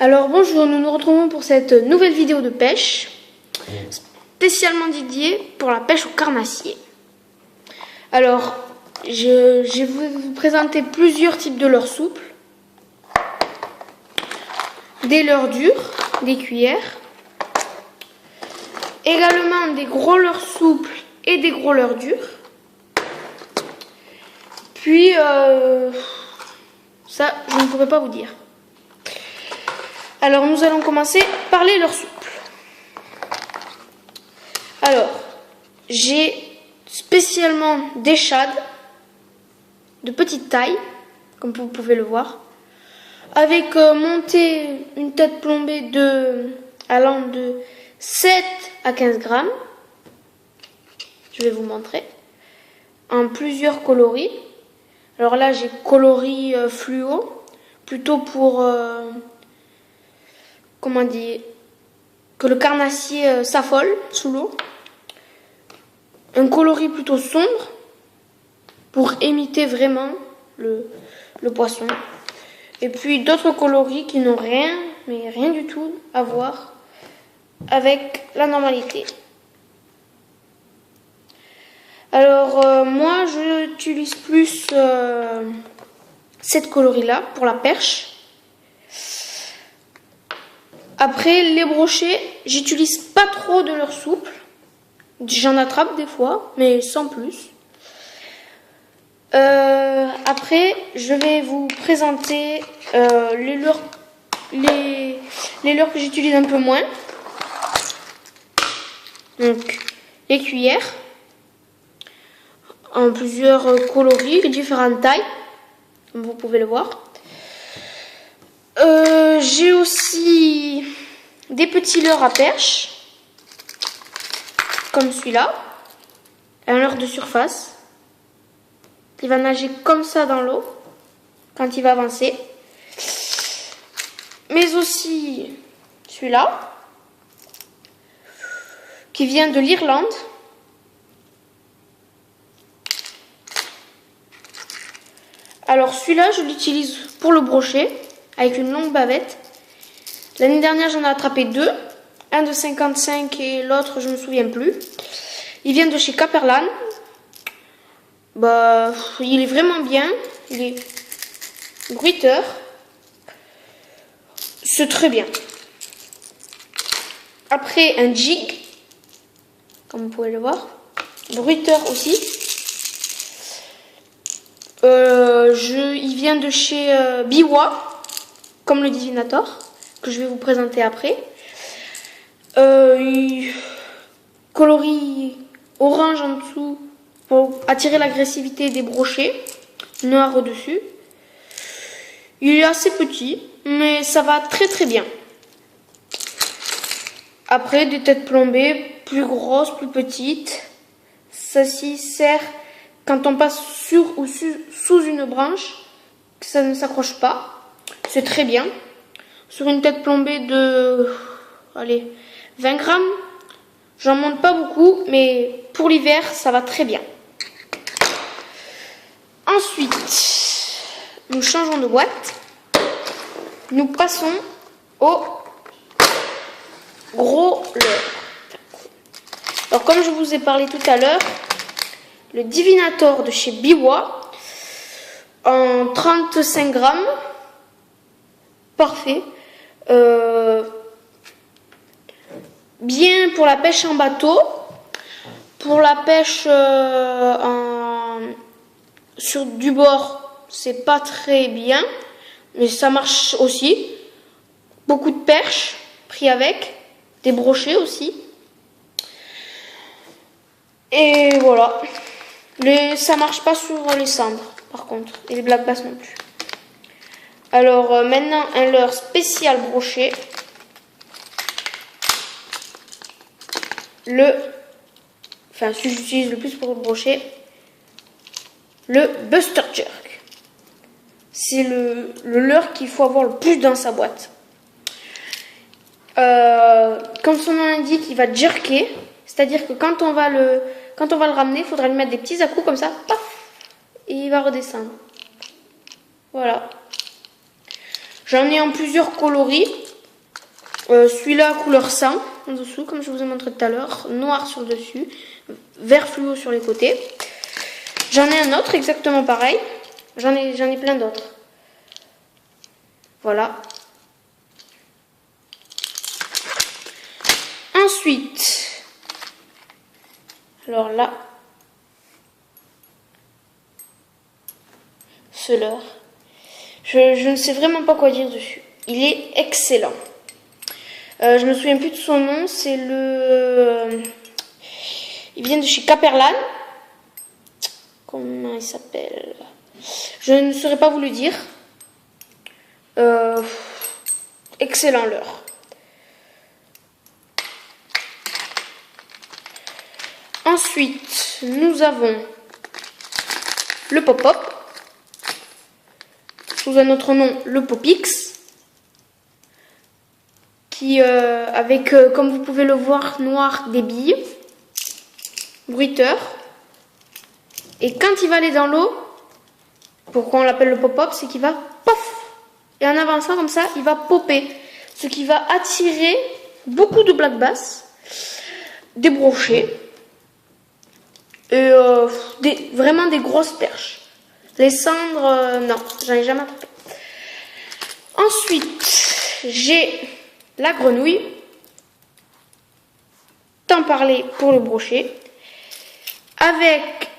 Alors bonjour, nous nous retrouvons pour cette nouvelle vidéo de pêche, spécialement dédiée pour la pêche au carnassier. Alors, je vais vous présenter plusieurs types de leurres souples, des leurres dures, des cuillères, également des gros leurres souples et des gros leurres durs. Puis, ça, je ne pourrais pas vous dire. Alors, nous allons commencer par les leurres souples. Alors, j'ai spécialement des shad de petite taille, comme vous pouvez le voir, avec montée une tête plombée allant de 7 à 15 grammes. Je vais vous montrer. En plusieurs coloris. Alors là, j'ai coloris fluo, plutôt pour... comment dire, que le carnassier s'affole sous l'eau. Un coloris plutôt sombre pour imiter vraiment le poisson. Et puis d'autres coloris qui n'ont rien, mais rien du tout à voir avec la normalité. Alors moi j'utilise plus cette coloris là pour la perche. Après, les brochets, j'utilise pas trop de leurres souples. J'en attrape des fois, mais sans plus. Après, je vais vous présenter les leurres que j'utilise un peu moins. Donc, les cuillères, en plusieurs coloris, différentes tailles, comme vous pouvez le voir. J'ai aussi des petits leurres à perche, comme celui-là, un leurre de surface. Il va nager comme ça dans l'eau quand il va avancer. Mais aussi celui-là, qui vient de l'Irlande. Alors celui-là, je l'utilise pour le brochet, avec une longue bavette. L'année dernière, j'en ai attrapé deux. Un de 55 et l'autre, je ne me souviens plus. Il vient de chez Caperlan. Bah, il est vraiment bien. Il est bruiteur. C'est très bien. Après, un jig, comme vous pouvez le voir. Bruiteur aussi. Il vient de chez Biwa, comme le Divinator, que je vais vous présenter après. Coloris orange en dessous pour attirer l'agressivité des brochets, noir au-dessus. Il est assez petit, mais ça va très très bien. Après, des têtes plombées, plus grosses, plus petites. Ceci sert quand on passe sur ou sous une branche, que ça ne s'accroche pas. C'est très bien. Sur une tête plombée de 20 grammes, j'en monte pas beaucoup, mais pour l'hiver, ça va très bien. Ensuite, nous changeons de boîte. Nous passons au gros leurre. Alors, comme je vous ai parlé tout à l'heure, le Divinator de chez Biwa, en 35 grammes, parfait. Bien pour la pêche en bateau, pour la pêche sur du bord, c'est pas très bien, mais ça marche aussi. Beaucoup de perches pris avec, des brochets aussi. Et voilà. Ça marche pas sur les cendres, par contre, et les black bass non plus. Alors maintenant, un leurre spécial brochet. Celui que j'utilise le plus pour le brochet, le Buster Jerk. C'est le leurre qu'il faut avoir le plus dans sa boîte. Comme son nom l'indique, il va jerker, c'est-à-dire que quand on va le ramener, il faudra lui mettre des petits à-coups comme ça, paf, et il va redescendre. Voilà. J'en ai en plusieurs coloris. Celui-là couleur sang en dessous, comme je vous ai montré tout à l'heure, noir sur le dessus, vert fluo sur les côtés. J'en ai un autre exactement pareil. J'en ai plein d'autres. Voilà. Ensuite, alors là, ce leurre, je ne sais vraiment pas quoi dire dessus. Il est excellent. Je me souviens plus de son nom, c'est le... il vient de chez Caperlan. Comment il s'appelle? Je ne saurais pas vous le dire. Excellent leurre. Ensuite, nous avons le Pop-Up, sous un autre nom, le Popix, qui, avec, comme vous pouvez le voir, noir des billes, bruiteur. Et quand il va aller dans l'eau, pourquoi on l'appelle le Pop-Up, c'est qu'il va pof. Et en avançant comme ça, il va popper, ce qui va attirer beaucoup de black bass, des brochets, et vraiment des grosses perches. Les cendres, non, j'en ai jamais attrapé. Ensuite, j'ai la grenouille, tant parlé pour le brochet, avec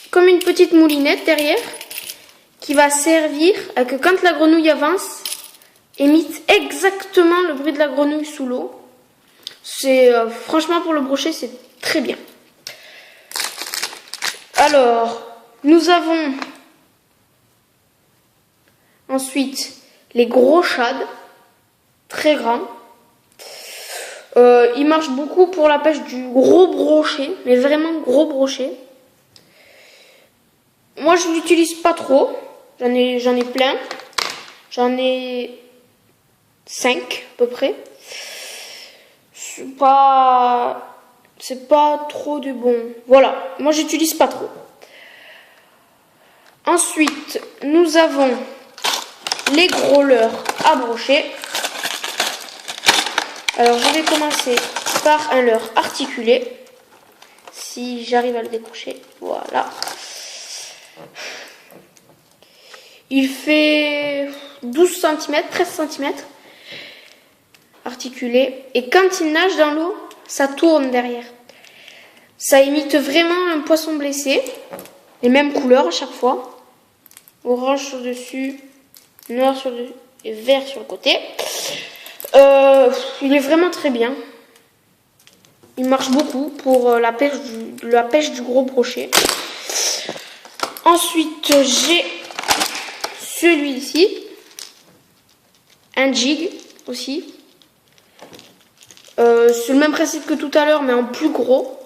comme une petite moulinette derrière, qui va servir à que quand la grenouille avance, imite exactement le bruit de la grenouille sous l'eau. C'est franchement pour le brochet, c'est très bien. Alors, nous avons ensuite les gros shads, très grands. Ils marchent beaucoup pour la pêche du gros brochet, mais vraiment gros brochet. Moi, je l'utilise pas trop. J'en ai plein. J'en ai 5 à peu près. C'est pas trop de bon. Voilà, moi j'utilise pas trop. Ensuite, nous avons les gros leurres à brocher. Alors, je vais commencer par un leurre articulé. Si j'arrive à le décrocher, voilà. Il fait 12 cm, 13 cm. Articulé. Et quand il nage dans l'eau, ça tourne derrière. Ça imite vraiment un poisson blessé. Les mêmes couleurs à chaque fois. Orange sur le dessus, noir sur le dessus et vert sur le côté. Il est vraiment très bien. Il marche beaucoup pour la pêche du gros brochet. Ensuite, j'ai celui-ci. Un jig aussi. C'est le même principe que tout à l'heure, mais en plus gros.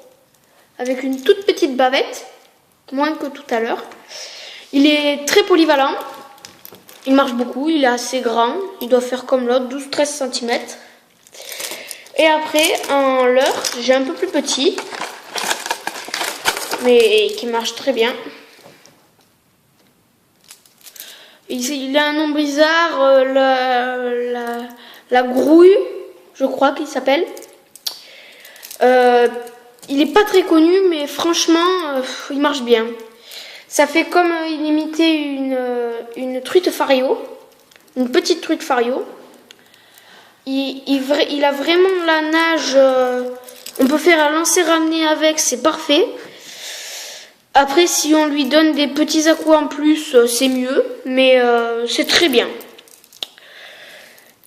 Avec une toute petite bavette. Moins que tout à l'heure. Il est très polyvalent. Il marche beaucoup. Il est assez grand. Il doit faire comme l'autre, 12-13 cm. Et après, en leurre, j'ai un peu plus petit. Mais qui marche très bien. Il a un nom bizarre. La grouille, je crois qu'il s'appelle. Il n'est pas très connu, mais franchement, il marche bien. Ça fait comme il imitait une truite fario, une petite truite fario. Il a vraiment la nage, on peut faire un lancer-ramener avec, c'est parfait. Après, si on lui donne des petits à-coups en plus, c'est mieux, mais c'est très bien.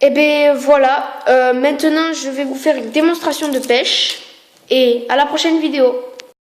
Et bien voilà, maintenant je vais vous faire une démonstration de pêche et à la prochaine vidéo.